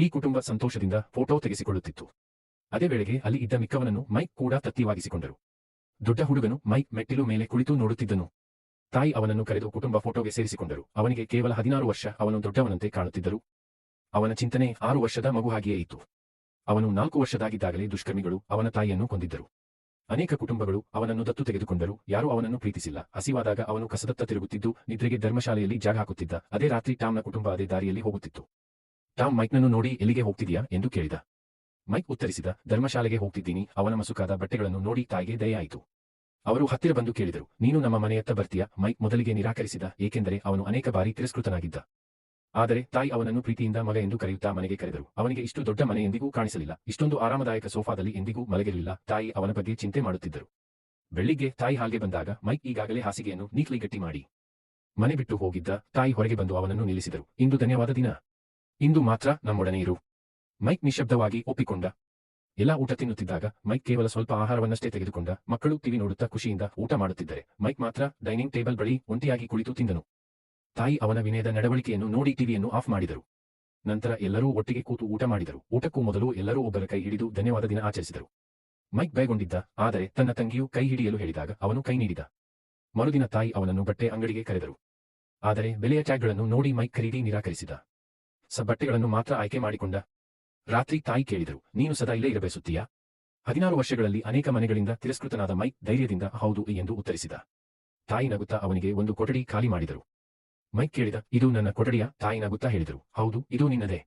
ಈ ಕುಟುಂಬ ಸಂತೋಷದಿಂದ ಫೋಟೋ ತೆಗೆಸಿಕೊಳ್ಳುತ್ತಿತ್ತು. ಅದೇ ವೇಳೆಗೆ ಅಲ್ಲಿ ಇದ್ದ ಮಿಕ್ಕವನನ್ನು ಮೈಕ್ ಕೂಡ ತತ್ತಿವಾಗಿಸಿಕೊಂಡರು. ದೊಡ್ಡ ಹುಡುಗನು ಮೈಕ್ ಮೆಟ್ಟಿಲು ಮೇಲೆ ಕುಳಿತು ನೋಡುತ್ತಿದ್ದನು. ತಾಯಿ ಅವನನ್ನು ಕರೆದು ಕುಟುಂಬ ಫೋಟೋಗೆ ಸೇರಿಸಿಕೊಂಡರು. ಅವನಿಗೆ ಕೇವಲ 16 ವರ್ಷ. ಅವನು ದೊಡ್ಡವನಂತೆ ಕಾಣುತ್ತಿದ್ದರು. ಅವನ ಚಿಂತನೆ 6 ವರ್ಷದ ಮಗು ಹಾಗೆಯೇ ಇತ್ತು. ಅವನು 4 ವರ್ಷದಾಗಿದ್ದಾಗಲೇ ದುಷ್ಕರ್ಮಿಗಳು ಅವನ ತಾಯಿಯನ್ನು ಕೊಂದಿದ್ದರು. ಅನೇಕ ಕುಟುಂಬಗಳು ಅವನನ್ನು ದತ್ತು ತೆಗೆದುಕೊಂಡರು. ಯಾರೂ ಅವನನ್ನು ಪ್ರೀತಿಸಿಲ್ಲ. ಹಸಿವಾದಾಗ ಅವನು ಕಸದತ್ತ ತಿರುಗುತ್ತಿದ್ದು, ನಿದ್ರೆಗೆ ಧರ್ಮಶಾಲೆಯಲ್ಲಿ ಜಾಗ ಹಾಕುತ್ತಿದ್ದ. ಅದೇ ರಾತ್ರಿ ಟಾಮ್ನ ಕುಟುಂಬ ಅದೇ ದಾರಿಯಲ್ಲಿ ಹೋಗುತ್ತಿತ್ತು. ಟಾಮ್ ಮೈಕ್ನನ್ನು ನೋಡಿ ಎಲ್ಲಿಗೆ ಹೋಗ್ತಿದೀಯಾ ಎಂದು ಕೇಳಿದ. ಮೈಕ್ ಉತ್ತರಿಸಿದ, ಧರ್ಮಶಾಲೆಗೆ ಹೋಗ್ತಿದ್ದೀನಿ. ಅವನ ಮಸುಕಾದ ಬಟ್ಟೆಗಳನ್ನು ನೋಡಿ ತಾಯಿಗೆ ದಯೆಯಾಯಿತು. ಅವರು ಹತ್ತಿರ ಬಂದು ಕೇಳಿದರು, ನೀನು ನಮ್ಮ ಮನೆಯತ್ತ ಬರ್ತೀಯಾ? ಮೈಕ್ ಮೊದಲಿಗೆ ನಿರಾಕರಿಸಿದ, ಏಕೆಂದರೆ ಅವನು ಅನೇಕ ಬಾರಿ ತಿರಸ್ಕೃತನಾಗಿದ್ದ. ಆದರೆ ತಾಯಿ ಅವನನ್ನು ಪ್ರೀತಿಯಿಂದ ಮಗ ಎಂದು ಕರೆಯುತ್ತಾ ಮನೆಗೆ ಕರೆದರು. ಅವನಿಗೆ ಇಷ್ಟು ದೊಡ್ಡ ಮನೆ ಎಂದಿಗೂ ಕಾಣಿಸಲಿಲ್ಲ. ಇಷ್ಟೊಂದು ಆರಾಮದಾಯಕ ಸೋಫಾದಲ್ಲಿ ಎಂದಿಗೂ ಮಲಗಿರಲಿಲ್ಲ. ತಾಯಿ ಅವನ ಬಗ್ಗೆ ಚಿಂತೆ ಮಾಡುತ್ತಿದ್ದರು. ಬೆಳ್ಳಿಗ್ಗೆ ತಾಯಿ ಹಾಲ್ಗೆ ಬಂದಾಗ ಮೈಕ್ ಈಗಾಗಲೇ ಹಾಸಿಗೆಯನ್ನು ನೀಟ್ಲಿ ಗಟ್ಟಿ ಮಾಡಿ ಮನೆ ಬಿಟ್ಟು ಹೋಗಿದ್ದ. ತಾಯಿ ಹೊರಗೆ ಬಂದು ಅವನನ್ನು ನಿಲ್ಲಿಸಿದರು. ಇಂದು ಧನ್ಯವಾದ ದಿನ. ಇಂದು ಮಾತ್ರ ನಮ್ಮೊಡನೆ ಇರು. ಮೈಕ್ ನಿಶ್ಶಬ್ದವಾಗಿ ಒಪ್ಪಿಕೊಂಡ. ಎಲ್ಲ ಊಟ ತಿನ್ನುತ್ತಿದ್ದಾಗ ಮೈಕ್ ಕೇವಲ ಸ್ವಲ್ಪ ಆಹಾರವನ್ನಷ್ಟೇ ತೆಗೆದುಕೊಂಡ. ಮಕ್ಕಳು ಟಿವಿ ನೋಡುತ್ತಾ ಖುಷಿಯಿಂದ ಊಟ ಮಾಡುತ್ತಿದ್ದರೆ ಮೈಕ್ ಮಾತ್ರ ಡೈನಿಂಗ್ ಟೇಬಲ್ ಬಳಿ ಒಂಟಿಯಾಗಿ ಕುಳಿತು ತಿಂದನು. ತಾಯಿ ಅವನ ವಿನಯದ ನಡವಳಿಕೆಯನ್ನು ನೋಡಿ ಟಿವಿಯನ್ನು ಆಫ್ ಮಾಡಿದರು. ನಂತರ ಎಲ್ಲರೂ ಒಟ್ಟಿಗೆ ಕೂತು ಊಟ ಮಾಡಿದರು. ಊಟಕ್ಕೂ ಮೊದಲು ಎಲ್ಲರೂ ಒಬ್ಬರ ಕೈ ಹಿಡಿದು ಧನ್ಯವಾದ ದಿನ ಆಚರಿಸಿದರು. ಮೈಕ್ ಭಯಗೊಂಡಿದ್ದ. ಆದರೆ ತನ್ನ ತಂಗಿಯು ಕೈ ಹಿಡಿಯಲು ಹೇಳಿದಾಗ ಅವನು ಕೈ ನೀಡಿದ. ಮರುದಿನ ತಾಯಿ ಅವನನ್ನು ಬಟ್ಟೆ ಅಂಗಡಿಗೆ ಕರೆದರು. ಆದರೆ ಬೆಲೆಯ ಟ್ಯಾಗ್ಗಳನ್ನು ನೋಡಿ ಮೈಕ್ ಖರೀದಿ ನಿರಾಕರಿಸಿದ. ಬಟ್ಟೆಗಳನ್ನು ಮಾತ್ರ ಆಯ್ಕೆ ಮಾಡಿಕೊಂಡ. ರಾತ್ರಿ ತಾಯಿ ಕೇಳಿದರು, ನೀನು ಸದಾ ಇಲ್ಲೇ ಇರಬಯಸುತ್ತೀಯಾ? 16 ವರ್ಷಗಳಲ್ಲಿ ಅನೇಕ ಮನೆಗಳಿಂದ ತಿರಸ್ಕೃತನಾದ ಮೈಕ್ ಧೈರ್ಯದಿಂದ ಹೌದು ಎಂದು ಉತ್ತರಿಸಿದ. ತಾಯಿ ನಗುತ್ತಾ ಅವನಿಗೆ ಒಂದು ಕೊಠಡಿ ಖಾಲಿ ಮಾಡಿದರು. ಮೈಕ್ ಕೇಳಿದ, ಇದು ನನ್ನ ಕೊಠಡಿಯ? ತಾಯಿ ನಗುತ್ತಾ ಹೇಳಿದರು, ಹೌದು, ಇದು ನಿನ್ನದೇ.